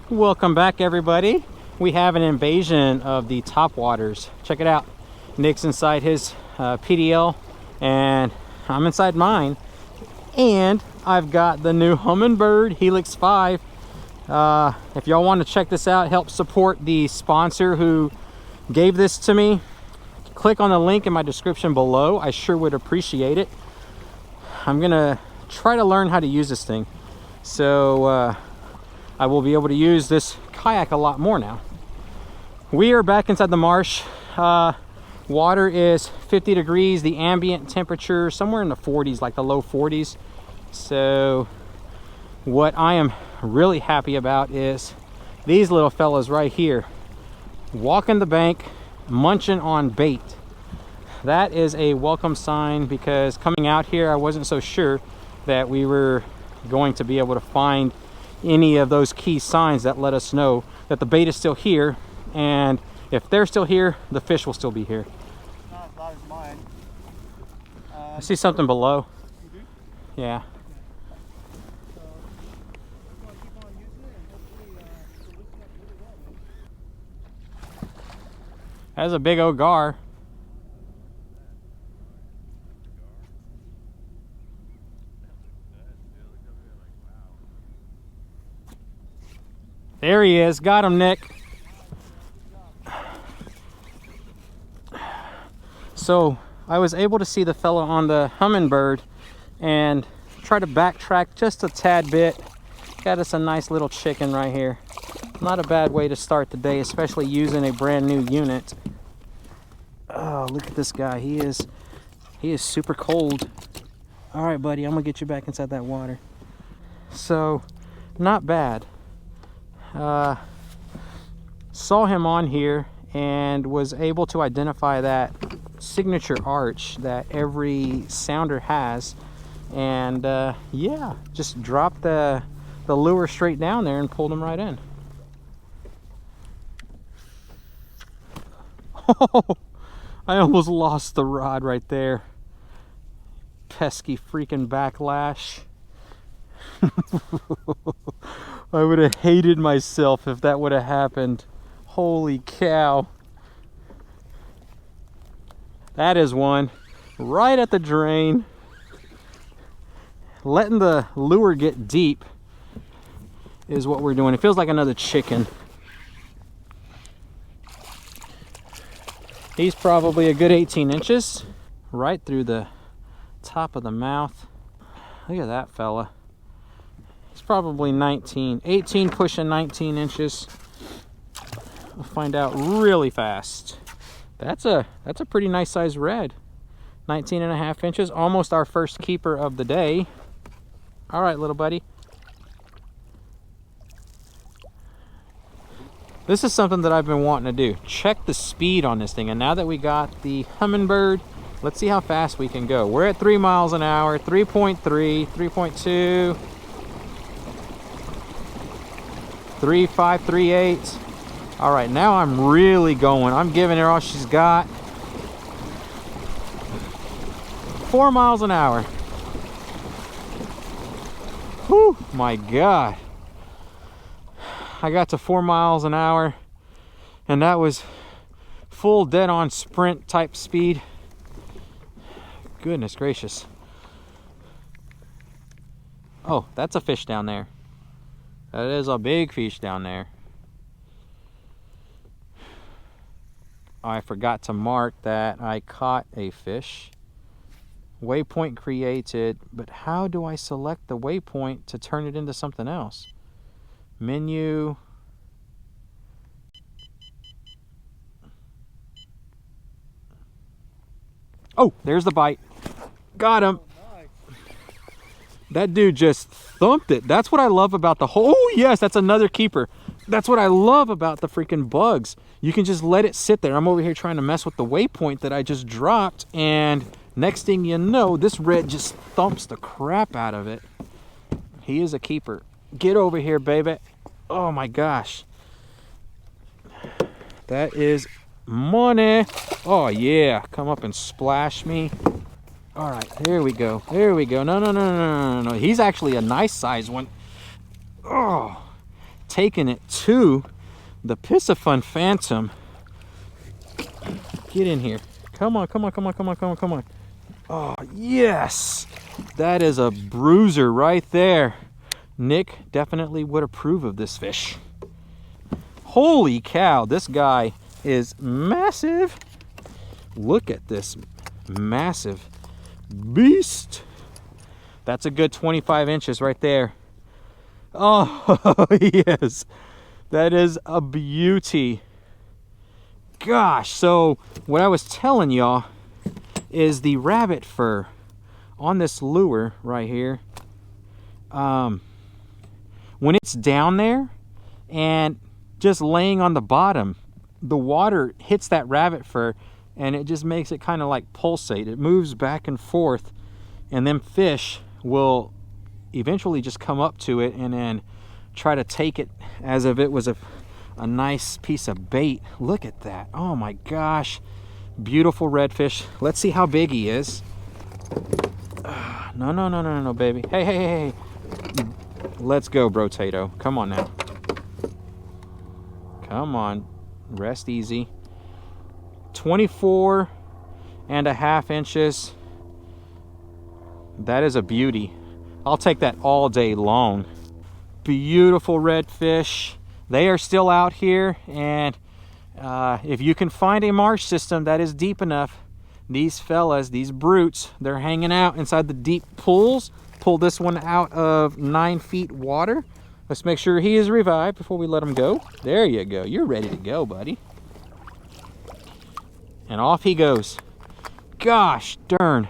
Welcome back, everybody. We have an invasion of the top waters. Check it out. Nick's inside his PDL and I'm inside mine, and I've got the new Humminbird Helix 5. If y'all want to check this out, help support the sponsor who gave this to me, click on the link in my description below. I sure would appreciate it. I'm gonna try to learn how to use this thing, so I will be able to use this kayak a lot more now. We are back inside the marsh. Water is 50 degrees. The ambient temperature somewhere in the 40s, like the low 40s. So what I am really happy about is these little fellas right here, walking the bank, munching on bait. That is a welcome sign, because coming out here I wasn't so sure that we were going to be able to find any of those key signs that let us know that the bait is still here, and if they're still here, the fish will still be here. Not as loud as mine. I see something below. You do? Yeah. So we're going to keep on using it, and hopefully it'll loosen up really well, man. That's a big old gar. There he is. Got him, Nick. So I was able to see the fella on the Humminbird and try to backtrack just a tad bit. Got us a nice little chicken right here. Not a bad way to start the day, especially using a brand new unit. Oh, look at this guy. He is super cold. All right, buddy, I'm gonna get you back inside that water. So not bad. Saw him on here and was able to identify that signature arch that every sounder has, and yeah, just dropped the lure straight down there and pulled him right in. Oh, I almost lost the rod right there. Pesky freaking backlash. I would have hated myself if that would have happened. Holy cow. That is one right at the drain. Letting the lure get deep is what we're doing. It feels like another chicken. He's probably a good 18 inches. Right through the top of the mouth. Look at that fella. He's probably 18 pushing 19 inches. We'll find out really fast. That's a pretty nice size red. 19.5 inches, almost our first keeper of the day. All right, little buddy. This is something that I've been wanting to do. Check the speed on this thing. And now that we got the Humminbird, let's see how fast we can go. We're at 3 miles an hour, 3.3, 3.2, 3.5, 3.8. All right, now I'm really going. I'm giving her all she's got. 4 miles an hour. Whew, my God. I got to 4 miles an hour, and that was full dead-on sprint type speed. Goodness gracious. Oh, that's a fish down there. That is a big fish down there. I forgot to mark that I caught a fish. Waypoint created, but how do I select the waypoint to turn it into something else? Menu. Oh, there's the bite. Got him. That dude just thumped it. That's what I love about the whole... Oh, yes, that's another keeper. That's what I love about the freaking bugs. You can just let it sit there. I'm over here trying to mess with the waypoint that I just dropped, and next thing you know, this red just thumps the crap out of it. He is a keeper. Get over here, baby. Oh, my gosh. That is money. Oh, yeah. Come up and splash me. All right, there we go. There we go. No. He's actually a nice size one. Oh, taking it to the Piscifun Phantom. Get in here. Come on, come on, come on, come on, come on, come on. Oh, yes. That is a bruiser right there. Nick definitely would approve of this fish. Holy cow, this guy is massive. Look at this massive beast. That's a good 25 inches right there. Oh, yes. That is a beauty. Gosh, so what I was telling y'all is the rabbit fur on this lure right here. When it's down there and just laying on the bottom, the water hits that rabbit fur and it just makes it kind of like pulsate. It moves back and forth, and then fish will eventually just come up to it and then try to take it as if it was a nice piece of bait. Look at that. Oh my gosh. Beautiful redfish. Let's see how big he is. No, no, no, no, no, baby. Hey, hey, hey, hey. Let's go, Bro-tato. Come on now. Come on. Rest easy. 24.5 inches. That is a beauty. I'll take that all day long. Beautiful redfish. They are still out here, and if you can find a marsh system that is deep enough, these fellas, these brutes, they're hanging out inside the deep pools. Pull this one out of 9 feet water. Let's make sure he is revived before we let him go. There you go. You're ready to go, buddy. And off he goes. Gosh darn.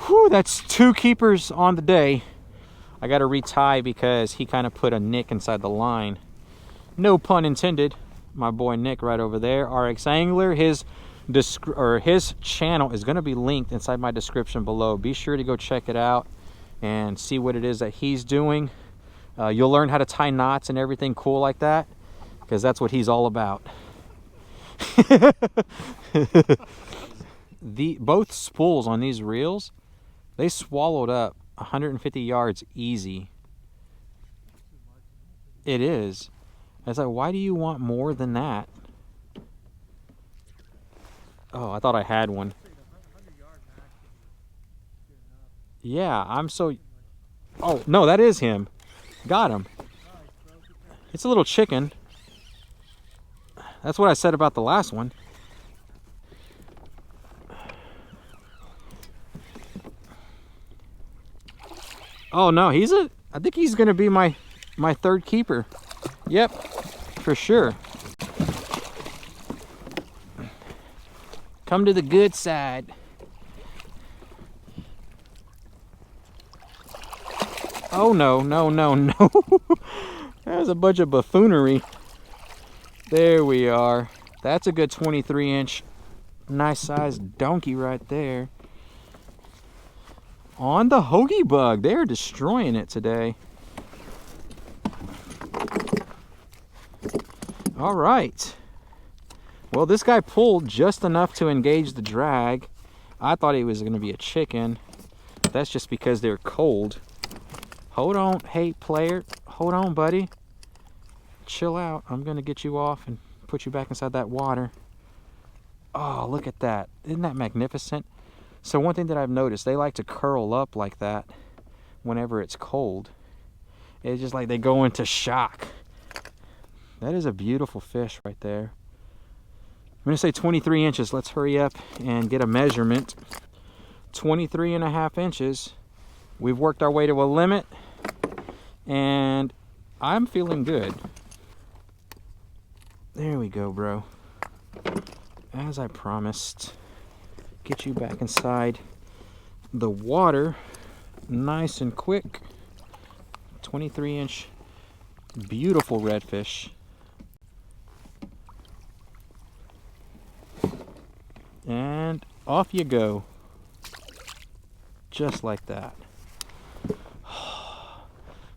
Whew, that's 2 keepers on the day. I got to retie because he kind of put a nick inside the line. No pun intended. My boy Nick right over there, RX Angler. His channel is going to be linked inside my description below. Be sure to go check it out and see what it is that he's doing. You'll learn how to tie knots and everything cool like that, because that's what he's all about. Both spools on these reels, they swallowed up 150 yards easy. It is. I was like, why do you want more than that? Oh, I thought I had one. Yeah, I'm so... Oh, no, that is him. Got him. It's a little chicken. That's what I said about the last one. Oh, no, I think he's going to be my 3rd keeper. Yep, for sure. Come to the good side. Oh, no, no, no, no. There's a bunch of buffoonery. There we are. That's a good 23-inch. Nice sized donkey right there. On the hoagie bug. They're destroying it today. All right. Well, this guy pulled just enough to engage the drag. I thought he was going to be a chicken. That's just because they're cold. Hold on. Hey, player. Hold on, buddy. Chill out. I'm going to get you off and put you back inside that water. Oh, look at that. Isn't that magnificent? So one thing that I've noticed, they like to curl up like that whenever it's cold. It's just like they go into shock. That is a beautiful fish right there. I'm going to say 23 inches. Let's hurry up and get a measurement. 23.5 inches. We've worked our way to a limit, and I'm feeling good. There we go, bro. As I promised, get you back inside the water nice and quick. 23-inch beautiful redfish. And off you go. Just like that.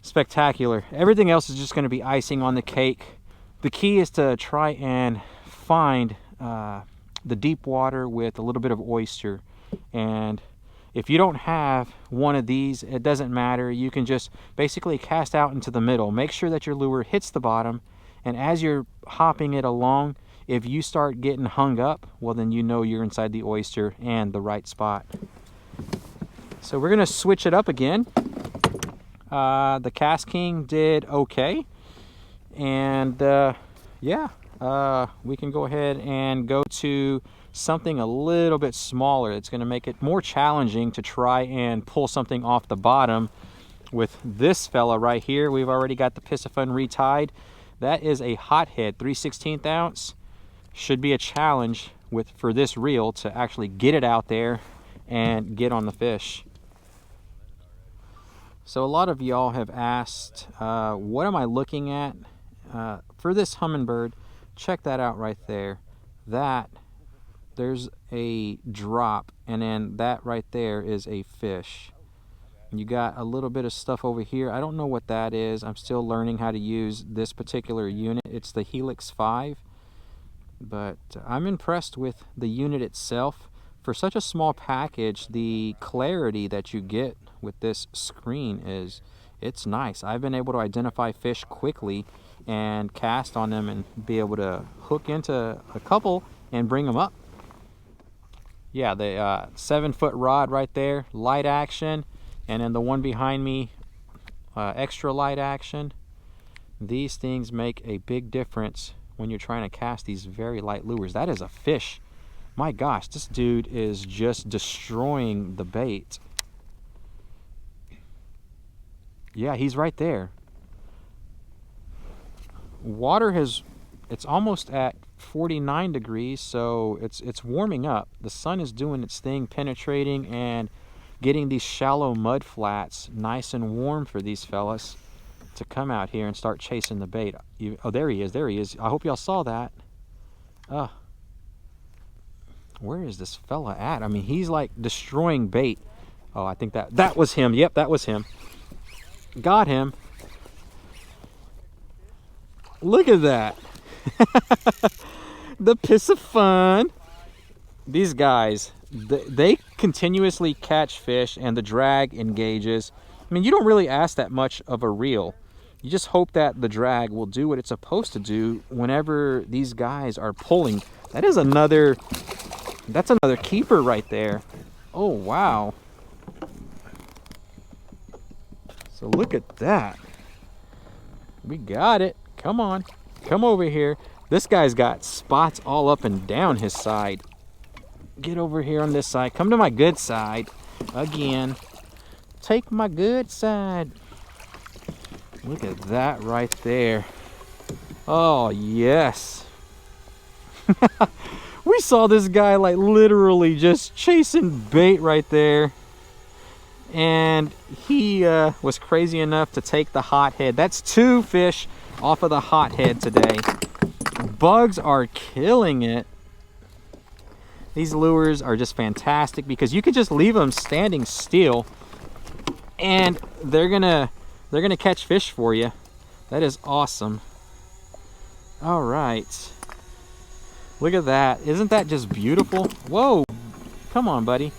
Spectacular. Everything else is just going to be icing on the cake. The key is to try and find the deep water with a little bit of oyster. And If you don't have one of these, it doesn't matter. You can just basically cast out into the middle. Make sure that your lure hits the bottom, and as you're hopping it along, if you start getting hung up, well then you know you're inside the oyster and the right spot. So we're gonna switch it up again. The Kast King did okay, and yeah, we can go ahead and go to something a little bit smaller. It's going to make it more challenging to try and pull something off the bottom. With this fella right here, we've already got the Piscifun retied. That is a hothead 3/16 ounce. Should be a challenge for this reel to actually get it out there and get on the fish. So a lot of y'all have asked, what am I looking at for this hummingbird? Check that out right there. There's a drop, and then that right there is a fish. You got a little bit of stuff over here. I don't know what that is. I'm still learning how to use this particular unit. It's the Helix 5, but I'm impressed with the unit itself. For such a small package, the clarity that you get with this screen it's nice. I've been able to identify fish quickly and cast on them and be able to hook into a couple and bring them up. Yeah, the 7-foot rod right there, light action, and then the one behind me, extra light action. These things make a big difference when you're trying to cast these very light lures. That is a fish. My gosh, this dude is just destroying the bait. Yeah, he's right there. Water it's almost at 49 degrees, so it's warming up. The sun is doing its thing, penetrating and getting these shallow mud flats nice and warm for these fellas to come out here and start chasing the bait. Oh, there he is. I hope y'all saw that. Where is this fella at? I mean, he's like destroying bait. Oh, I think that was him. Yep, that was him. Got him. Look at that. The Piscifun. These guys, they continuously catch fish and the drag engages. I mean, you don't really ask that much of a reel. You just hope that the drag will do what it's supposed to do whenever these guys are pulling. That's another keeper right there. Oh, wow. So look at that. We got it. Come on. Come over here. This guy's got spots all up and down his side. Get over here on this side. Come to my good side. Again. Take my good side. Look at that right there. Oh, yes. We saw this guy like literally just chasing bait right there. And he was crazy enough to take the hothead. That's 2 fish off of the hothead today. Bugs are killing it. These lures are just fantastic because you could just leave them standing still and they're gonna catch fish for you. That is awesome. All right, look at that. Isn't that just beautiful? Whoa, come on, buddy.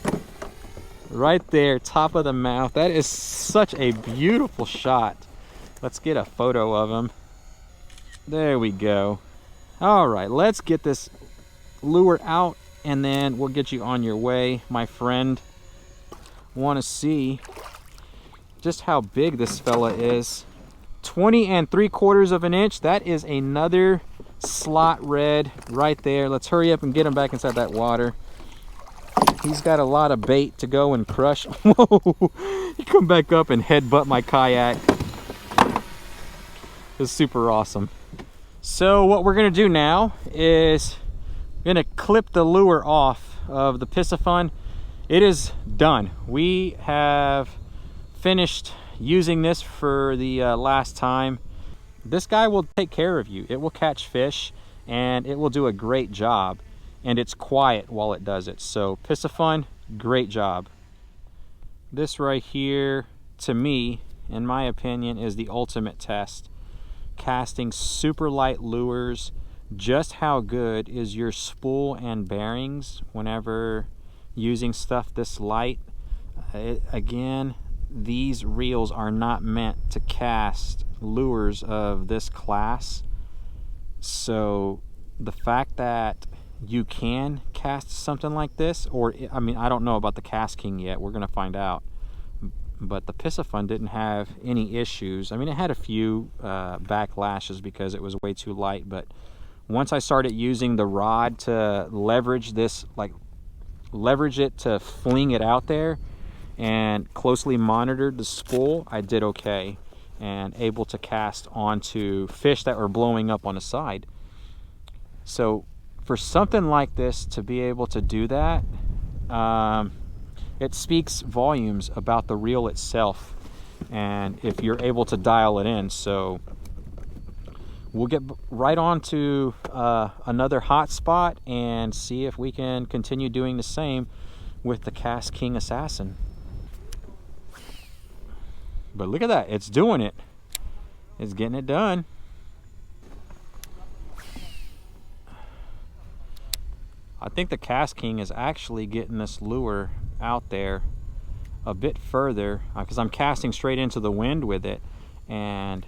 Right there, top of the mouth. That is such a beautiful shot. Let's get a photo of him. There we go. All right, let's get this lure out and then we'll get you on your way, my friend. Want to see just how big this fella is. 20 3/4 of an inch. That is another slot red right there. Let's hurry up and get him back inside that water. He's got a lot of bait to go and crush. Whoa, he come back up and headbutt my kayak. It's super awesome. So what we're gonna do now is gonna clip the lure off of the Piscifun. It is done. We have finished using this for the last time. This guy will take care of you. It will catch fish and it will do a great job, and it's quiet while it does it. So Piscifun, great job. This right here, to me, in my opinion, is the ultimate test. Casting super light lures. Just how good is your spool and bearings whenever using stuff this light? Again, these reels are not meant to cast lures of this class. So the fact that you can cast something like this, or I mean, I don't know about the Kast King yet, we're gonna find out, but the Piscifun didn't have any issues. I mean, it had a few backlashes because it was way too light, but once I started using the rod to leverage this, like leverage it to fling it out there, and closely monitored the spool, I did okay and able to cast onto fish that were blowing up on the side. So for something like this to be able to do that, it speaks volumes about the reel itself, and if you're able to dial it in. So we'll get right on to another hot spot and see if we can continue doing the same with the Kast King Assassin. But look at that, it's doing it. It's getting it done. I think the Kast King is actually getting this lure out there a bit further because I'm casting straight into the wind with it, and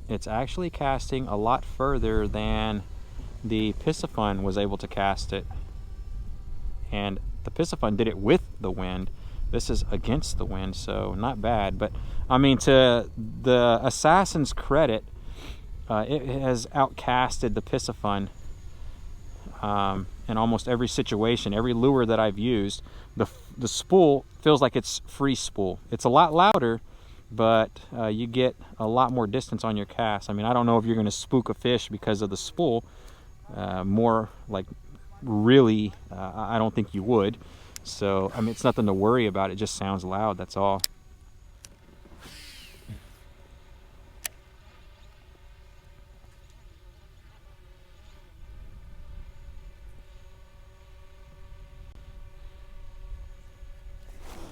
it's actually casting a lot further than the Piscifun was able to cast it. And the Piscifun did it with the wind. This is against the wind, so not bad. But I mean, to the Assassin's credit, it has outcasted the Piscifun in almost every situation. Every lure that I've used, the spool feels like it's free spool. It's a lot louder, but you get a lot more distance on your cast. I mean, I don't know if you're going to spook a fish because of the spool. More like really, I don't think you would. So, I mean, it's nothing to worry about. It just sounds loud, that's all.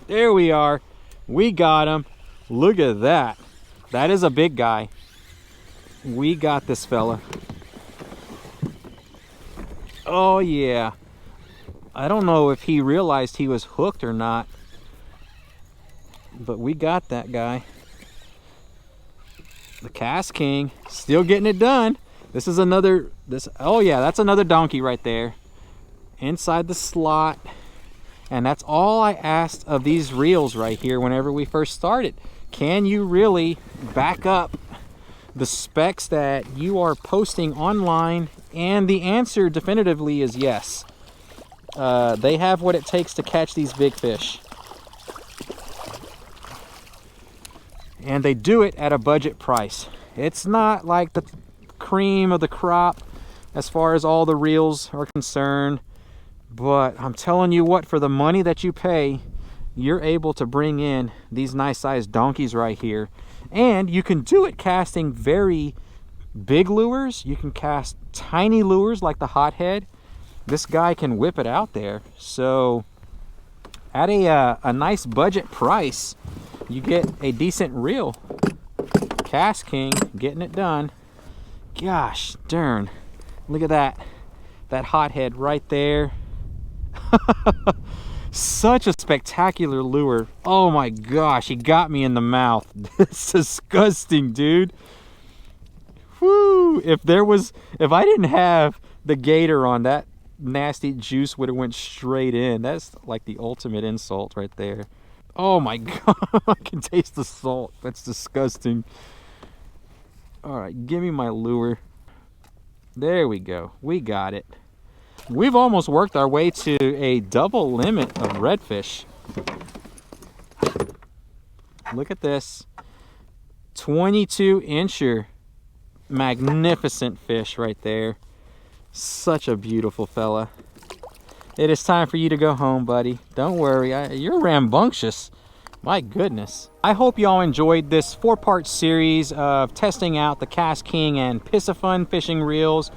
There we are. We got him. Look at that. That is a big guy. We got this fella. Oh, yeah. I don't know if he realized he was hooked or not, but we got that guy. The Kast King still getting it done. This is another, oh yeah, that's another donkey right there inside the slot. And that's all I asked of these reels right here whenever we first started. Can you really back up the specs that you are posting online? And the answer definitively is yes. They have what it takes to catch these big fish. And they do it at a budget price. It's not like the cream of the crop as far as all the reels are concerned. But I'm telling you what, for the money that you pay, you're able to bring in these nice sized donkeys right here. And you can do it casting very big lures. You can cast tiny lures like the hothead. This guy can whip it out there. So at a nice budget price, you get a decent reel. Kast King getting it done. Gosh darn, look at that hothead right there. Such a spectacular lure. Oh my gosh, he got me in the mouth. It's disgusting, dude. Whoo! If I didn't have the gator on, that nasty juice would have went straight in. That's like the ultimate insult right there. Oh my god, I can taste the salt. That's disgusting. All right, give me my lure. There we go. We got it. We've almost worked our way to a double limit of redfish. Look at this. 22-incher. Magnificent fish right there. Such a beautiful fella. It is time for you to go home, buddy. Don't worry, you're rambunctious. My goodness. I hope y'all enjoyed this 4-part series of testing out the Kast King and Piscifun fishing reels.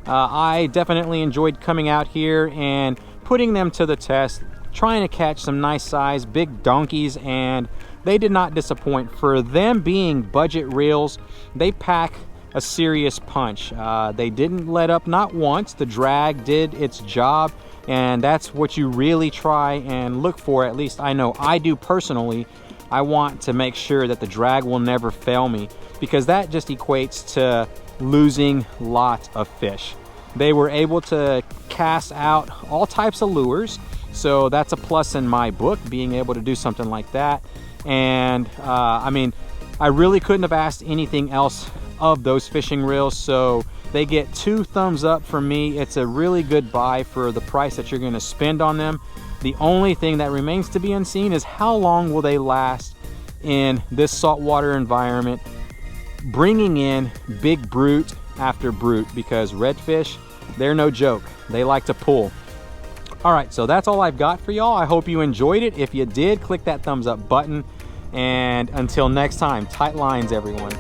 I definitely enjoyed coming out here and putting them to the test, trying to catch some nice size big donkeys, and they did not disappoint. For them being budget reels, they pack a serious punch. They didn't let up not once. The drag did its job. And that's what you really try and look for. At least I know I do personally. I want to make sure that the drag will never fail me, because that just equates to losing lots of fish. They were able to cast out all types of lures, so that's a plus in my book, being able to do something like that. And I mean, I really couldn't have asked anything else of those fishing reels, so they get 2 thumbs up from me. It's a really good buy for the price that you're going to spend on them. The only thing that remains to be unseen is how long will they last in this saltwater environment, bringing in big brute after brute, because redfish, they're no joke. They like to pull. All right, so that's all I've got for y'all. I hope you enjoyed it. If you did, click that thumbs up button. And until next time, tight lines, everyone.